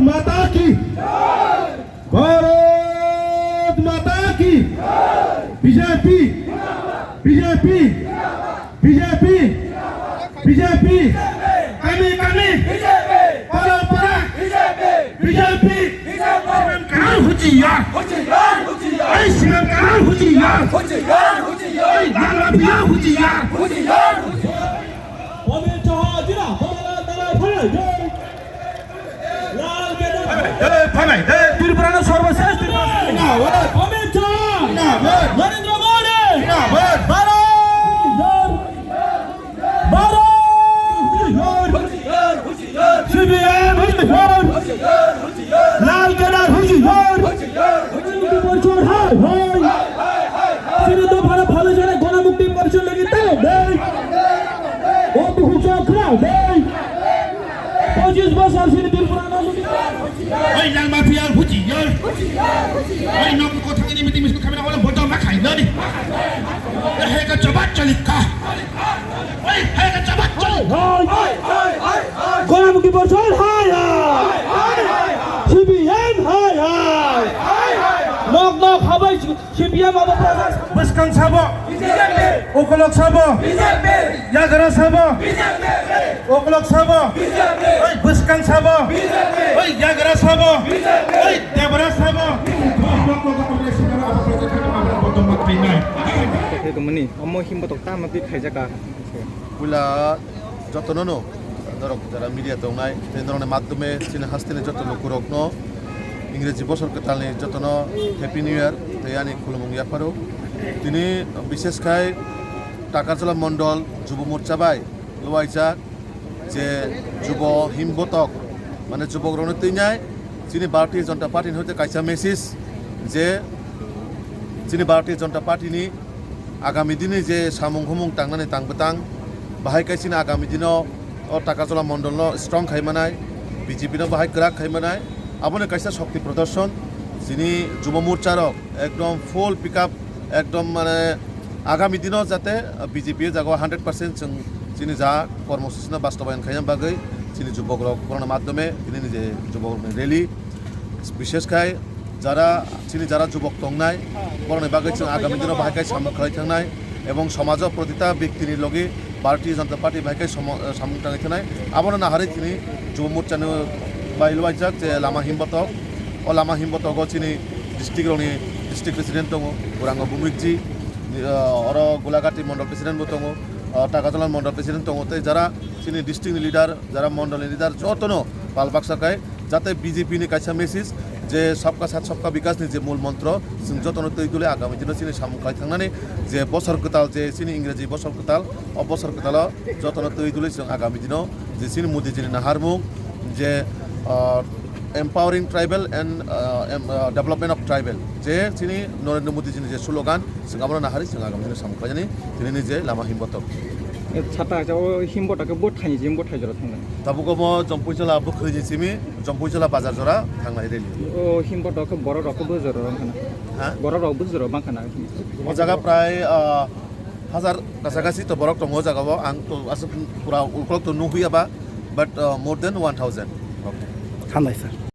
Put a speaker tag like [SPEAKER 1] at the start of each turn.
[SPEAKER 1] माता की भारत माता की बीजेपी बीजेपी बीजेपी बीजेपी कमी कमी परंपरा बीजेपी कहाँ हुचिया ऐसे कहाँ हुचिया नाला हुचिया त्रिपुरा सर्वश्रेष्ठ नरेंद्र मोदी लाल केदार हुशियार ভালো জনে গণমুক্তি পরিষদ লেগিতে ও বহু চক্রা 25 বছর সিনি ত্রিপুরা ওই লাল মাফিয়া হুচিয়ার ওই নক কথা নিয়ে মিটি মিস খাবে না বলে বড় মা খাই না নি হে কা চবাত চলিকা ওই হে কা চবাত চল গণমুক্তি পরিষদ হাই সিপিএম হাই nok habai CPM apa proses Beskang Sabo BJP Okolok Sabo BJP Yagara Sabo BJP Okolok Sabo BJP oi Beskang Sabo BJP oi Yagara Sabo BJP oi Debra Sabo
[SPEAKER 2] 그러니 엄마 힘부터 땀을 띠타이자가
[SPEAKER 3] 우리가 যতননো ধরক যারা মিডিয়া দংনাই এই ধরনের মাধ্যমে চীন হাস্তিনে যত লোকরকন ইংরেজি বছর কালনি যতন হ্যাপি নিউ ইয়ার তৈয়ানি খুলমুং ইয়াফারো তিনি বিশেষ খাই টাকারজলা মণ্ডল যুব মোর্চা বাই লোয়াইজাক যে যুব হিমবতক মানে যুবক রণ তৈনায় চিনি ভারতীয় জনতা পার্টির হইতে কাইসা মেসেজ যে চিনি ভারতীয় জনতা পার্টিনি আগামী দিনে যে সামুং হুমুং টাংনাनै তাंबोतां बाहाय काइसिना आगामी दिनाव टाकाजला मण्डल स्ट्रं खायमानाय बीजेपी बाहाय ग्राक खायमानाय आबोनो काइसा शक्ति प्रदर्शन जिनि युव मोर्चारक एकदम फुल पिकआप एकदम माने आगामी दिनाव जाते बीजेपी जागो 100% जों जिनि जा कर्मसूचिना बास्तबायन खायनाय बागै जिनि युवक कोरोना माध्यमे दिनै जे युवक रैली विशेषखाय যারা চিনি যারা যুবক তংনায় কোরআন বাগৈ जों आगामी दिनाव बाहाय सामु खालाय थांनाय এবং সমাজ প্রতিটা ব্যক্তির লগে ভারতীয় জনতা পার্টি বাহাय সামু थांनाय थानाय आबोनो नाहारै তিনি যুব মোর্চাनो बायलवाइजाक जे लामा हिमबतक ओ लामा हिमबतक चिनी डिस्ट्रिक्ट प्रेसिडेंट दङ उरांग बुमिकजी और गोलाघाटी मंडल प्रेसिडेंट दङ टाकाजला मंडल प्रेसिडेंट दङ ते যারা চিনি डिस्ट्रिक्ट लिडार যারা मंडल लिडार जतनो पालबाक्साखाय जाते बीजेपी नि काइसा मेसेज जे सबका साथ सबका विकास नि जे मूल मंत्र जों जतनो तैदुले आगामी दिनाव चिनि सामुखाय थांनानै जे बसर गोताल जे चिनि इंग्रेजी बसर गोताल अ बसर गोताल जतनो तैदुले जों आगामी दिनाव जे चिनि मोदी जिनि नाहारमुं जे empowering tribal and development of tribal जे चिनि नरेंद्र मोदी जिनि जे स्लोगान जों आबोनो नाहारि जों आगामी दिनाव सामुखायनि दिनैनि जे लामा हिमबतक
[SPEAKER 2] ছাতা যাও হিমবটাকে বঠাই জিম বঠাই জরা थांनाय
[SPEAKER 3] ताबुगमो जम्पुइजला बखैजिसिमि जम्पुइजला बाजार जरा थांनाय रेलि
[SPEAKER 2] ও হিমবটাকে বড় রকম বজর রাখানা
[SPEAKER 3] হ্যাঁ
[SPEAKER 2] বড় রকম বজর বাখানা
[SPEAKER 3] ओ जागा प्राय हाजार कासाकासि तो बरक दङ जागाबो आं तो आसो पुरा उलकलक तो नुहैयाबा बाट मोर देन 1000
[SPEAKER 2] हामबाय सार